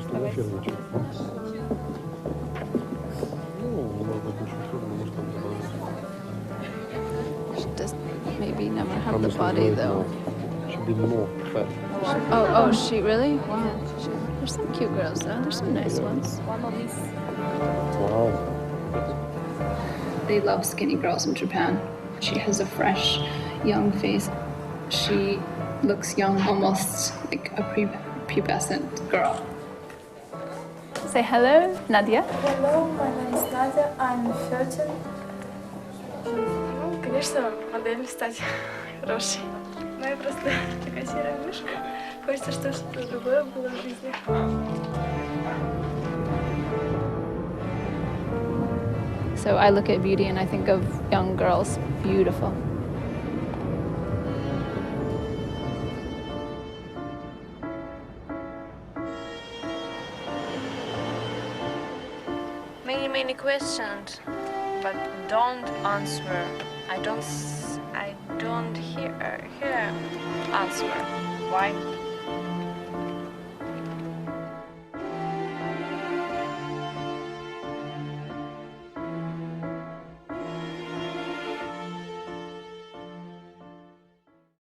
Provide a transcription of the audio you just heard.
просто в эфир ничего. Ну, может быть, ничего сложного, может, там добавить. She does maybe never have Там the если body говорить, though. should be more fat. Oh, she really? Wow. There's some cute girls though. There's some nice ones. Wow. They love skinny girls in Japan. She has a fresh, young face. She looks young, almost like a prepubescent girl. Say hello, Nadia. Hello, my name is Nadia. I'm 13. Ну, конечно, модель стать хорошей. Но я просто такая серая мышка. Хочется, чтобы что-то другое было в жизни. So I look at beauty and I think of young girls, beautiful. Many questions, but don't answer. I don't hear answer. Why?